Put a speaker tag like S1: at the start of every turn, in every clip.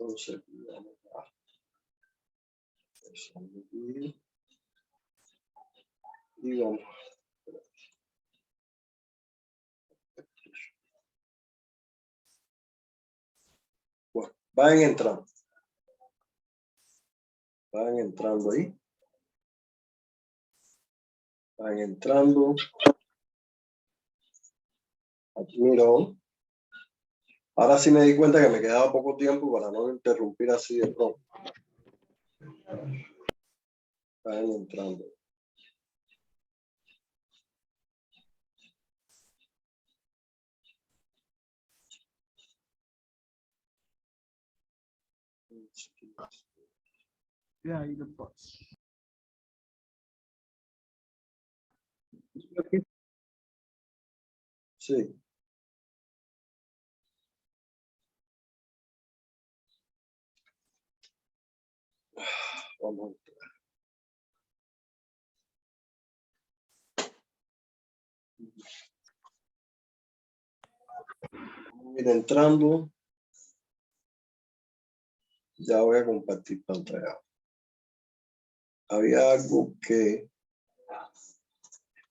S1: Entonces, vamos a aquí, y vamos. Bueno, van entrando. Van entrando ahí. Van entrando. Aquí miro. Ahora sí me di cuenta que me quedaba poco tiempo para no interrumpir así de pronto. Van entrando.
S2: Yeah, the bus.
S1: Sí. Vamos a entrar. Vamos a ir entrando. Ya voy a compartir pantalla. Había algo que...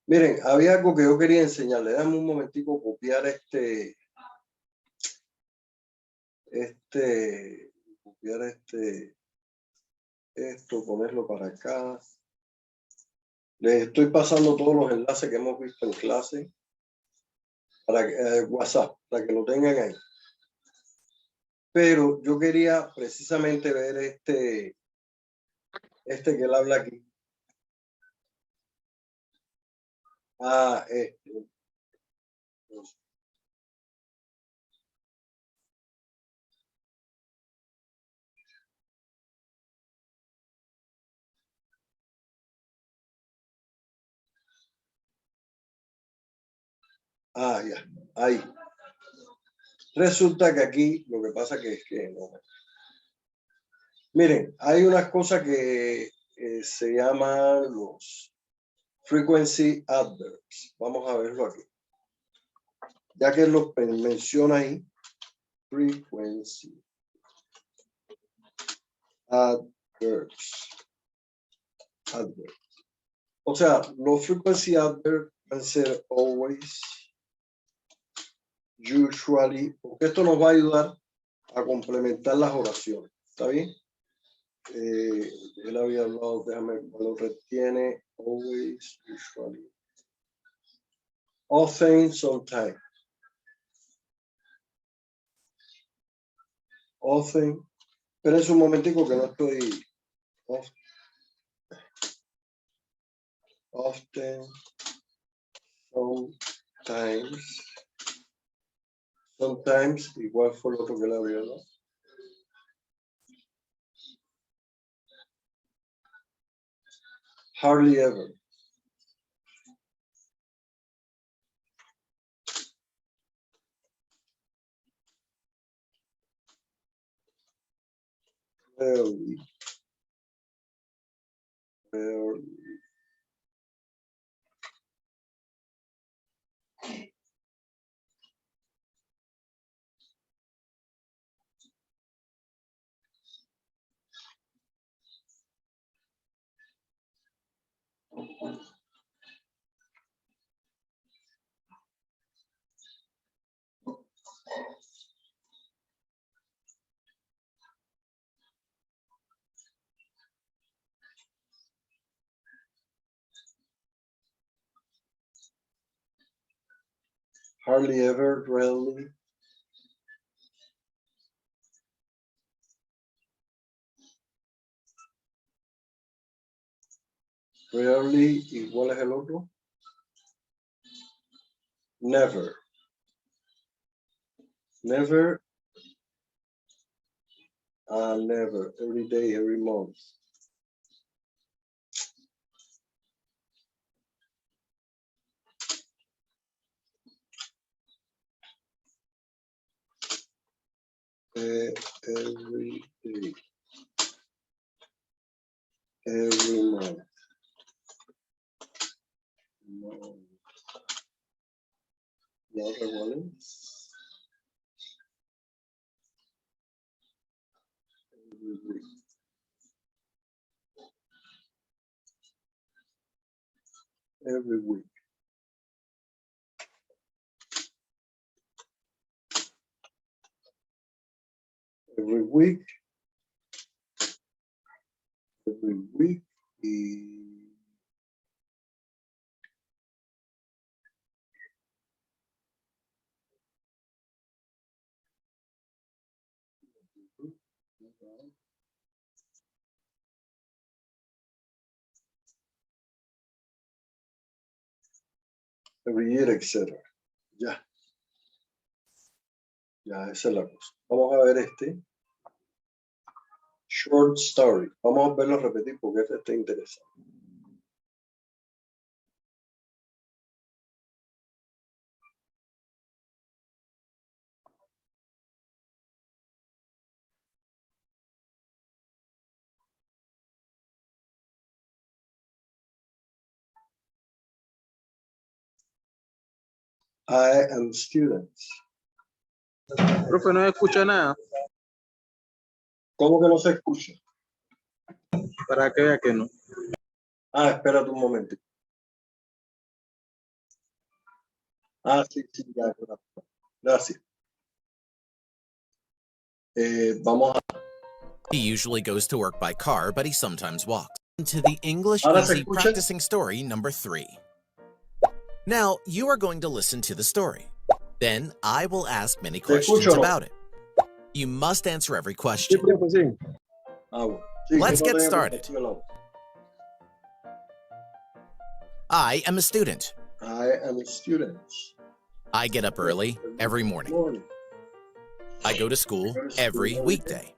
S1: Miren, había algo que yo quería enseñarle. Dame un momentico copiar copiar esto, ponerlo para acá. Les estoy pasando todos los enlaces que hemos visto en clase para WhatsApp, para que lo tengan ahí. Pero yo quería precisamente ver este que él habla aquí. Ah, ya, ahí. Resulta que aquí lo que pasa que es que no. Miren, hay unas cosas que se llaman los frequency adverbs. Vamos a verlo aquí. Ya que lo menciona ahí, frequency adverbs. O sea, los frequency adverbs pueden ser always, usually, porque esto nos va a ayudar a complementar las oraciones. ¿Está bien? Él había hablado, déjame, lo retiene, always, usually. Often, sometimes. Often. Pero es un momentico que no estoy. Often. Sometimes. Sometimes, igual fue lo otro que él había hablado. Hardly ever. Rarely. Rarely. Hardly ever, rarely. Rarely, igual es el otro. Never. Never. Never. Every day, every month. Every day. Every month. ¿La otra cuál es? every week. Every week. Every week. Every year, etc. Ya. Ya, esa es la cosa. Vamos a ver este. Short story. Vamos a verlo repetir porque este está interesante. I am students.
S2: Profe, no escucha nada.
S1: ¿Cómo que no se escucha?
S2: Para que vea que no.
S1: Ah, espérate un momento. Ah, sí, ya. Gracias. Vamos a...
S3: He usually goes to work by car, but he sometimes walks. To the English
S1: Ahora se
S3: Easy
S1: escucha.
S3: practicing story number 3. Now, you are going to listen to the story. Then, I will ask many questions
S1: escucho o no?
S3: about it. You must answer every
S2: Sí,
S3: question.
S2: profe, sí.
S1: Ah, bueno. Sí,
S3: Let's
S1: que no
S3: get
S1: tenga
S3: started.
S1: que hacerme la voz.
S3: I am a student.
S1: I am a student.
S3: I get up early every morning. I go to school every weekday.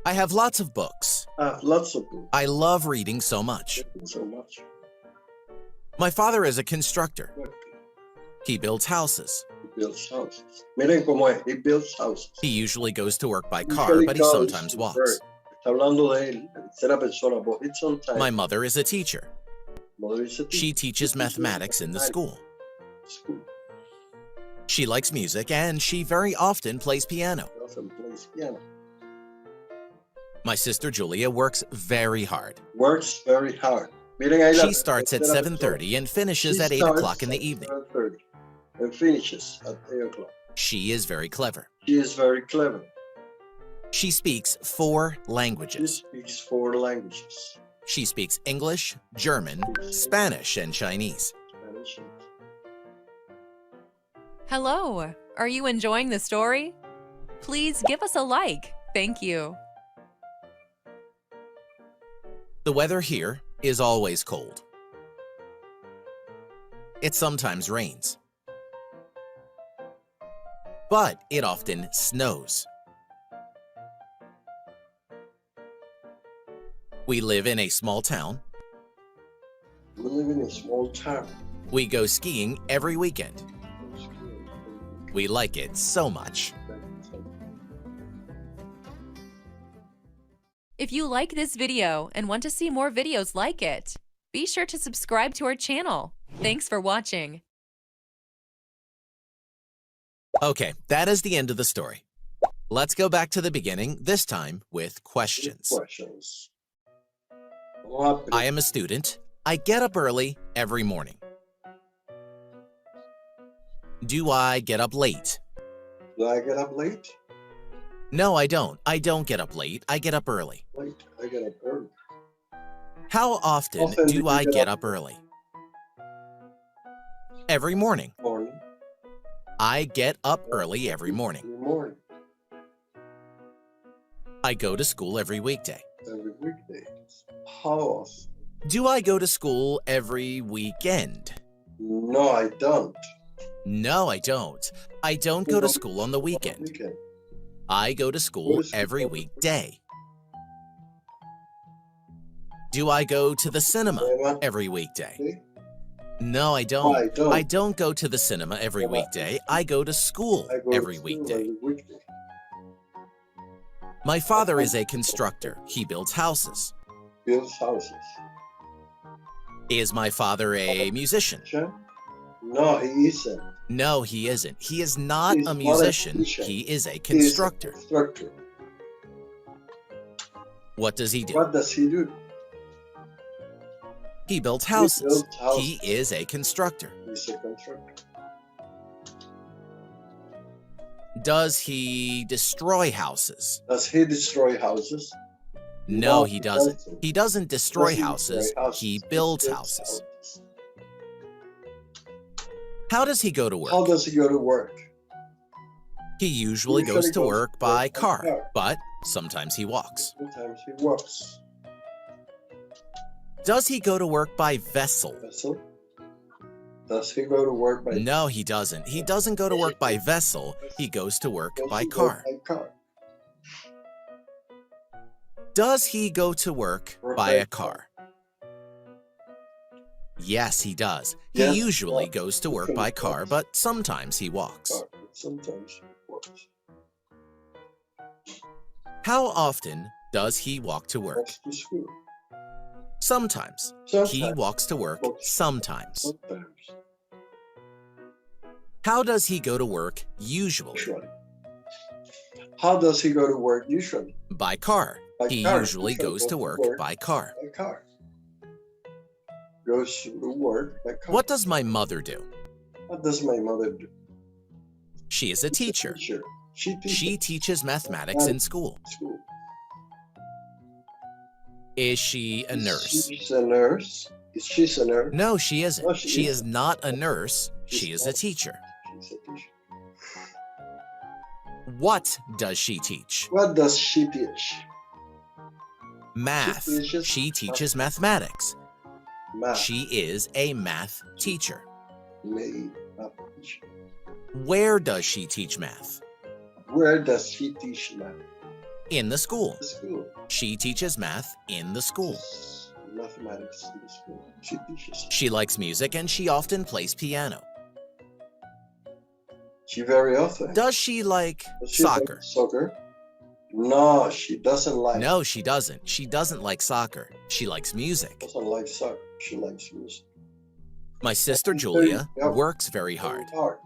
S3: I have lots of books.
S1: Lots of books.
S3: I love reading so much.
S1: Thank you so much.
S3: My father is a constructor. He builds houses.
S1: He builds houses. Miren cómo es. He builds houses.
S3: He usually goes to work by car,
S1: Usually
S3: but he
S1: goes
S3: sometimes
S1: to
S3: walks.
S1: work. Está hablando de él, en tercera persona, but it's sometimes.
S3: My mother is a teacher.
S1: Mother is a teacher.
S3: She teaches mathematics in the school. She likes music and she very often plays piano.
S1: She often plays piano.
S3: My sister Julia works very hard.
S1: Works very hard. Miren ahí la
S3: She starts at
S1: tercera persona.
S3: 7:30 and finishes
S1: She
S3: at 8
S1: starts
S3: o'clock in the
S1: at
S3: evening.
S1: 7:30 and finishes at 8 o'clock.
S3: She is very clever.
S1: She is very clever.
S3: She speaks 4
S1: She
S3: languages.
S1: speaks 4 languages.
S3: She speaks English, German, Spanish, and Chinese.
S1: Spanish.
S4: Hello, are you enjoying the story? Please give us a like. Thank you.
S3: The weather here is always cold. It sometimes rains. But it often snows. We live in a small town.
S1: We live in a small town.
S3: We go skiing every weekend. We like it so much.
S4: If you like this video and want to see more videos like it, be sure to subscribe to our channel. Thanks for watching.
S3: Okay, that is the end of the story. Let's go back to the beginning, this time with questions.
S1: Questions.
S3: I am a student. I get up early every morning. Do I get up late?
S1: Do I get up late?
S3: No, I don't. I don't get up late. I get up early.
S1: Late. I get up early.
S3: How often do I get up early? Every morning.
S1: Morning.
S3: I get up early every morning.
S1: Every morning.
S3: I go to school every weekday.
S1: Every weekday. How often?
S3: Do I go to school every weekend?
S1: No, I don't.
S3: No, I don't. I don't go to school on the weekend. I go to school every weekday. Do I go to the cinema every weekday? No, I don't. I don't go to the cinema every weekday. I go to school every weekday. My father is a constructor. He builds houses.
S1: Builds houses.
S3: Is my father a musician?
S1: No, he isn't.
S3: No, he isn't. He is not
S1: He's
S3: a
S1: not a
S3: musician.
S1: musician.
S3: He is a
S1: He is a
S3: constructor.
S1: constructor.
S3: What does he do?
S1: What does he do?
S3: He builds houses.
S1: builds houses.
S3: He is a constructor.
S1: He's a constructor.
S3: Does he destroy houses?
S1: Does he destroy houses?
S3: No, he doesn't. He doesn't destroy
S1: Doesn't
S3: houses.
S1: destroy houses.
S3: He builds houses. How does he go to
S1: How
S3: work?
S1: does he go to work?
S3: He usually goes to work by car, but sometimes he walks.
S1: Sometimes he walks.
S3: Does he go to work by vessel?
S1: Vessel? Does he go to work by
S3: No, he doesn't. He doesn't go to work by vessel. He goes to work
S1: Does
S3: by
S1: he go
S3: car.
S1: by car?
S3: Does he go to work
S1: Work
S3: by
S1: by
S3: a car? Yes, he does.
S1: Yes,
S3: He usually
S1: yeah.
S3: goes to work by car, but sometimes he walks.
S1: Car. Sometimes he walks.
S3: How often does he walk to work?
S1: Walks to school.
S3: Sometimes. He
S1: Sometimes.
S3: walks to work
S1: Walks.
S3: sometimes.
S1: Sometimes.
S3: How does he go to work usually?
S1: Usually. How does he go to work usually?
S3: By car.
S1: By
S3: He
S1: car.
S3: usually goes to work by car.
S1: By car. Goes to work by car.
S3: What does my mother do?
S1: What does my mother do?
S3: She is a teacher.
S1: Teacher. She teaches
S3: She teaches mathematics in school.
S1: school.
S3: Is she a nurse?
S1: She's a nurse. She's a nurse.
S3: No, she isn't.
S1: No, she
S3: She
S1: isn't.
S3: is not a nurse.
S1: She's
S3: She is a
S1: not.
S3: teacher.
S1: She's a teacher.
S3: What does she teach?
S1: What does she teach?
S3: Math.
S1: teaches
S3: She teaches mathematics.
S1: Math.
S3: She is a math teacher.
S1: Math teacher.
S3: Where does she teach math?
S1: Where does she teach math?
S3: In the school.
S1: The school.
S3: She teaches math in the school.
S1: Mathematics in the school. She teaches.
S3: She likes music and she often plays piano.
S1: She very often.
S3: Does she like
S1: Does she like
S3: soccer?
S1: Soccer? No, she doesn't like.
S3: No, she doesn't. She doesn't like soccer. She likes music.
S1: Doesn't like soccer. She likes music.
S3: My sister
S1: Very-
S3: Julia
S1: yeah.
S3: works very hard.
S1: Very hard.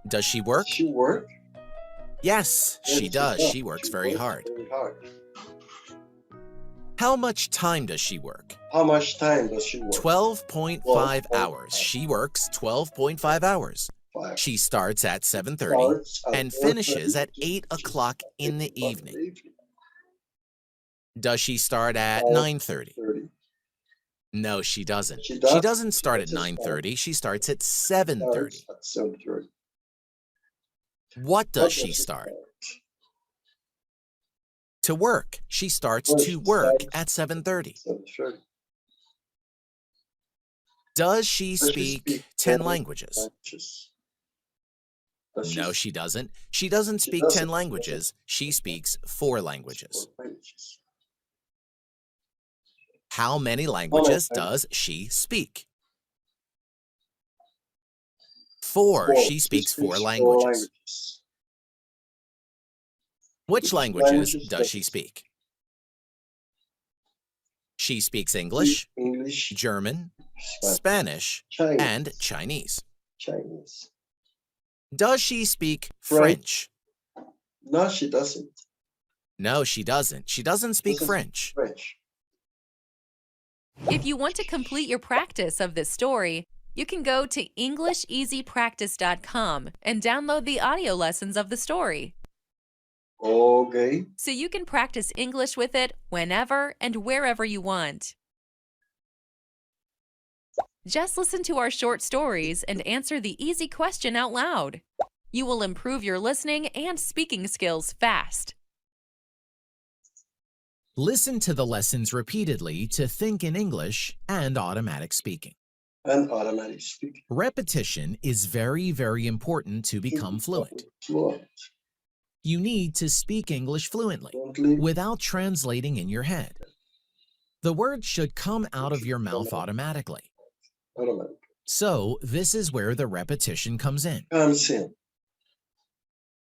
S3: Does she work?
S1: Does she work?
S3: Yes,
S1: Yes,
S3: she does. She works very hard.
S1: Very hard.
S3: How much time does she work?
S1: How much time does she work?
S3: 12.5
S1: 12.5
S3: hours. She works 12.5 hours.
S1: 5.
S3: She starts at 7:30
S1: Starts at
S3: and finishes
S1: 4:30.
S3: at 8 o'clock in the
S1: 8 o'clock in
S3: evening.
S1: the evening.
S3: Does she start at
S1: 12:30.
S3: 9:30?
S1: 30.
S3: No, she doesn't.
S1: She
S3: She
S1: does?
S3: doesn't start at
S1: She doesn't
S3: 9:30. She starts at 7:30.
S1: Starts at 7:30.
S3: What does
S1: What
S3: she start?
S1: start?
S3: To work. She starts
S1: What
S3: to
S1: she
S3: work
S1: starts-
S3: at 7:30.
S1: 7:30.
S3: Does she
S1: Does she
S3: speak
S1: speak
S3: 10
S1: 10
S3: languages?
S1: languages? Does
S3: No, she doesn't. She doesn't
S1: She
S3: speak
S1: doesn't.
S3: 10 languages. She speaks 4 languages.
S1: 4 languages.
S3: How many languages
S1: languages?
S3: does she speak? 4. She speaks 4 languages. Which languages
S1: languages
S3: does
S1: does
S3: she
S1: she
S3: speak? She speaks English,
S1: English,
S3: German,
S1: Spanish,
S3: Spanish,
S1: Chinese,
S3: and Chinese.
S1: Chinese.
S3: Does she speak
S1: French.
S3: French?
S1: No, she doesn't.
S3: No, she doesn't. She doesn't speak
S1: Doesn't
S3: French.
S1: French.
S4: If you want to complete your practice of this story, you can go to EnglishEasyPractice.com and download the audio lessons of the story,
S1: Okay.
S4: so you can practice English with it whenever and wherever you want. Just listen to our short stories and answer the easy question out loud. You will improve your listening and speaking skills fast.
S3: Listen to the lessons repeatedly to think in English and automatic speaking.
S1: And automatic speaking.
S3: Repetition is very, very important to become fluent.
S1: Fluent.
S3: You need to speak English fluently
S1: Fluently.
S3: without translating in your head. The words should come out of your mouth automatically.
S1: Automatic.
S3: So, this is where the repetition comes in.
S1: Comes in.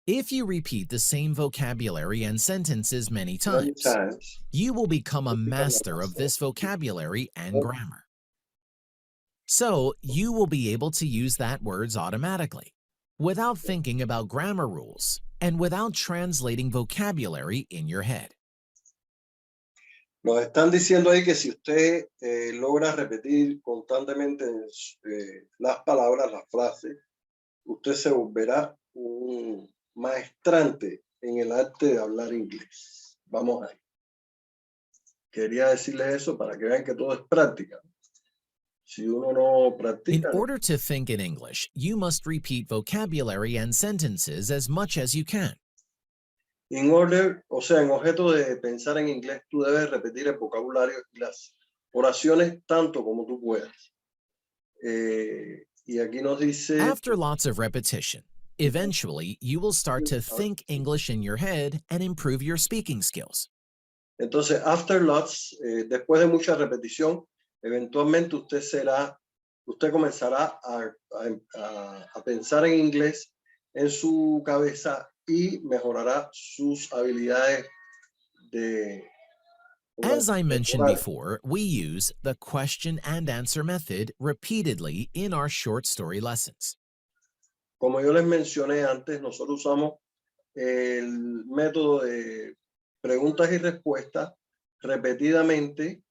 S3: If you repeat the same vocabulary and sentences many
S1: Many
S3: times,
S1: times.
S3: you will become a master of this vocabulary and grammar. So, you will be able to use that words automatically, without thinking about grammar rules and without translating vocabulary in your head.
S1: Nos están diciendo ahí que si usted logra repetir constantemente las palabras, las frases, usted se volverá un maestrante en el arte de hablar inglés. Vamos ahí. Quería decirles eso para que vean que todo es práctica. Si uno no
S3: In
S1: practica,
S3: order to think in English, you must repeat vocabulary and sentences as much as you can.
S1: in order, o sea, en objeto de pensar en inglés, tú debes repetir el vocabulario y las oraciones tanto como tú puedas. Y aquí nos dice,
S3: After lots of repetition, eventually you will start to think English in your head and improve your speaking skills.
S1: entonces, after lots, después de mucha repetición, eventualmente usted comenzará a pensar en inglés en su cabeza y mejorará sus habilidades de...
S3: As I mentioned before, we use the question and answer method repeatedly in our short story lessons.
S1: Como yo les mencioné antes, nosotros usamos el método de preguntas y respuestas repetidamente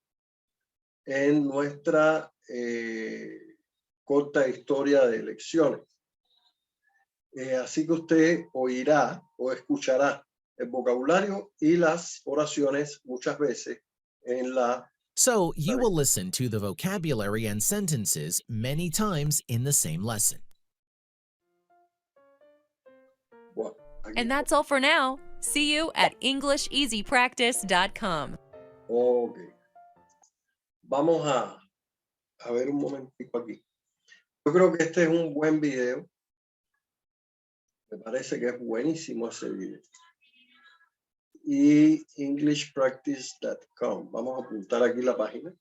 S1: en nuestra corta historia de lecciones. Así que usted oirá o escuchará el vocabulario y las oraciones muchas veces en la...
S3: So you will listen to the vocabulary and sentences many times in the same lesson.
S1: Bueno,
S4: And that's all for now. See you at EnglishEasyPractice.com.
S1: ok. Vamos a ver un momentico aquí. Yo creo que este es un buen video. Me parece que es buenísimo ese video. Y EnglishPractice.com. Vamos a apuntar aquí la página.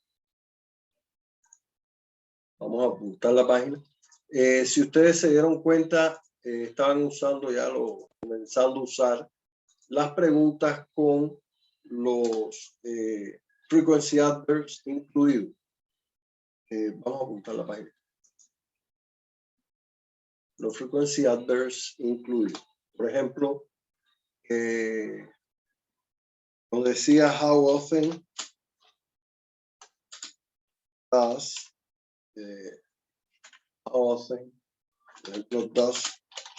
S1: Vamos a apuntar la página. Si ustedes se dieron cuenta, estaban usando ya comenzando a usar las preguntas con los frequency adverbs incluidos. Vamos a apuntar la página. Los frequency adverbs incluidos. Por ejemplo, nos decía how often does, how often, por ejemplo, does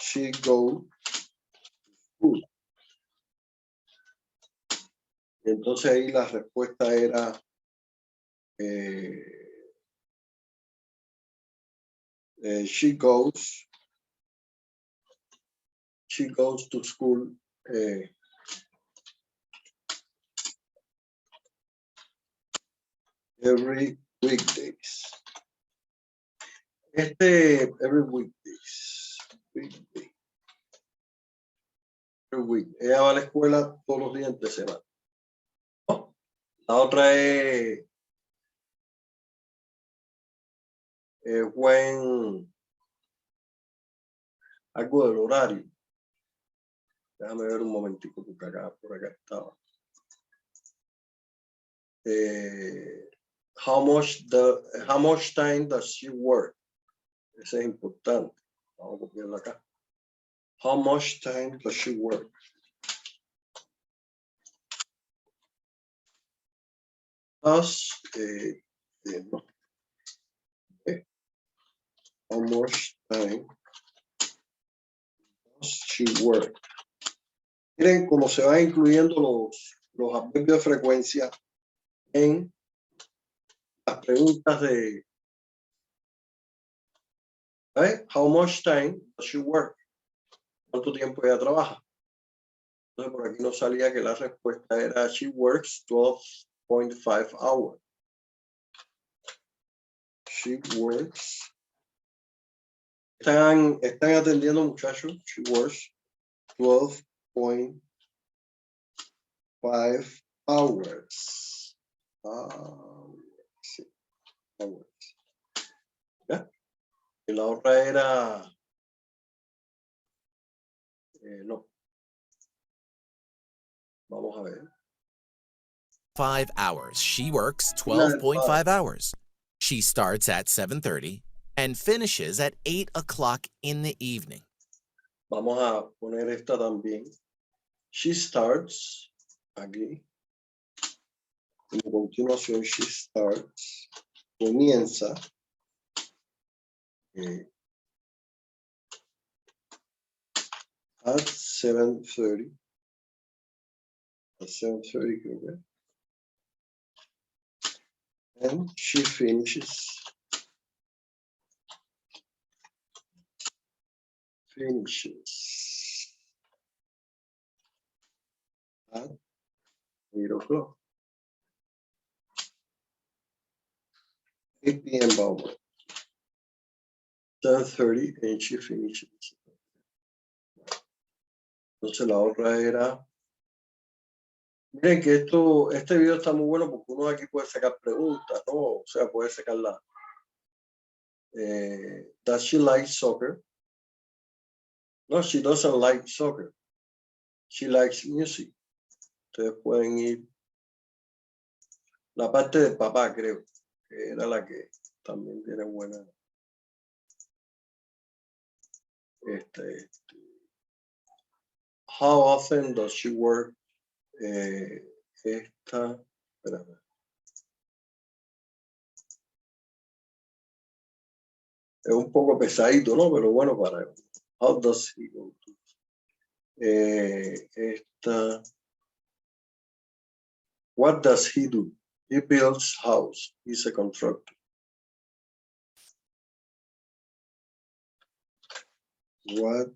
S1: she go to school? Y entonces ahí la respuesta era she goes to school every weekdays. Every weekdays. Every week. Ella va a la escuela todos los días de semana. ¿No? La otra es when, algo del horario. Déjame ver un momentico porque por acá estaba. How much time does she work? Eso es importante. Vamos a copiarlo acá. How much time does she work? Does, no. How much time does she work? Miren cómo se van incluyendo los adverbios de frecuencia en las preguntas de how much time does she work? ¿Cuánto tiempo ella trabaja? Entonces por aquí nos salía que la respuesta era she works 12.5 hours. She works. Están atendiendo, muchachos. She works 12.5 hours. Sí, hours. ¿Ya? Y la otra era no. Vamos a ver.
S3: 5 hours. She works 12.5 hours. She starts at 7:30 and finishes at 8 o'clock in the evening.
S1: Vamos a poner esta también. She starts aquí Como continuación, she starts. Comienza. At 7:30. At 7:30, creo que. And she finishes at 8 o'clock. 8 p.m. Bauman. 7:30 and she finishes. Entonces la otra era. Miren que este video está muy bueno porque uno aquí puede sacar preguntas, ¿no? O sea, puede sacar la. Does she like soccer? No, she doesn't like soccer. She likes music. Ustedes pueden ir. La parte del papá, creo, que era la que también tiene buena. How often does she work? Espérame. Es un poco pesadito, ¿no? Pero bueno, para él. How does he go to? What does he do? He builds house. He's a contractor. What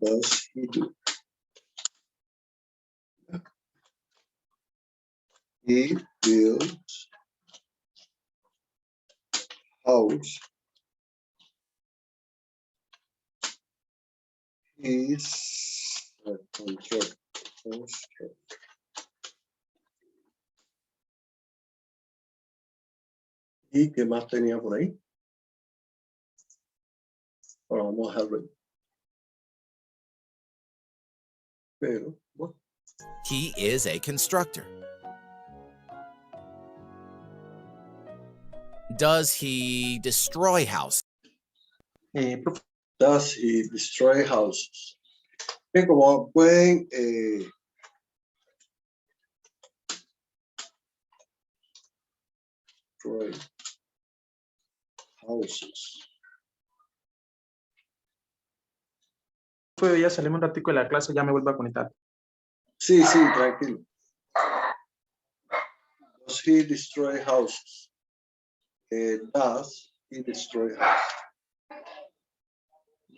S1: does he do? He builds house. He's a contractor. ¿Y qué más tenía por ahí? Ahora vamos a dejarlo ahí. Pero, bueno.
S3: He is a constructor. Does he destroy houses?
S1: Does he destroy houses? Bien, como pueden destroy houses.
S2: Pues ya salimos un ratico de la clase, ya me vuelvo a conectar.
S1: Sí, sí, tranquilo. Does he destroy houses? Does he destroy houses?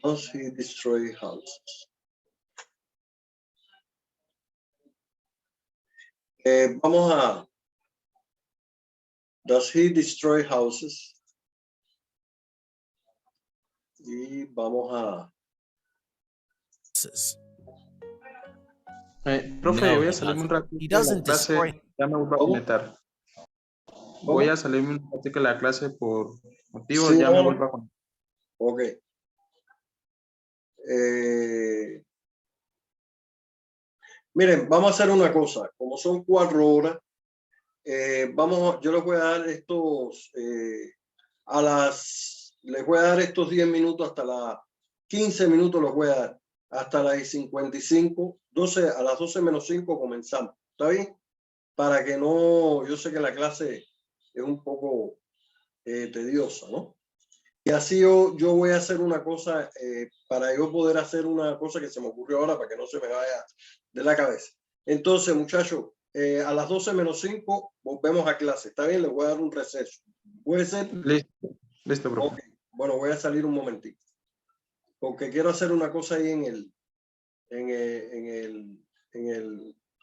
S1: Does he destroy houses? Vamos a. Does he destroy houses? Y vamos a.
S2: Profe,
S3: No,
S2: voy a
S3: he
S2: salirme un
S3: doesn't.
S2: ratito
S3: He
S2: de la
S3: doesn't
S2: clase,
S3: destroy.
S2: ya me vuelvo a
S1: ¿Cómo?
S2: conectar. Voy a salirme un ratito de la clase por motivos,
S1: Sí,
S2: ya me
S1: no.
S2: vuelvo a conectar.
S1: Ok. Miren, vamos a hacer una cosa. Como son 4 horas, yo les voy a dar estos les voy a dar estos 10 minutos hasta las 15 minutos los voy a dar. Hasta las 55, 12, a las 12 menos 5 comenzamos. ¿Está bien? Para que no, yo sé que la clase es un poco tediosa, ¿no? Y así yo voy a hacer una cosa, para yo poder hacer una cosa que se me ocurrió ahora, para que no se me vaya de la cabeza. Entonces, muchachos, a las 12 menos 5 volvemos a clase. ¿Está bien? Les voy a dar un receso. ¿Puede ser?
S2: Listo, profe.
S1: Okay. Bueno, voy a salir un momentito. Porque quiero hacer una cosa ahí en el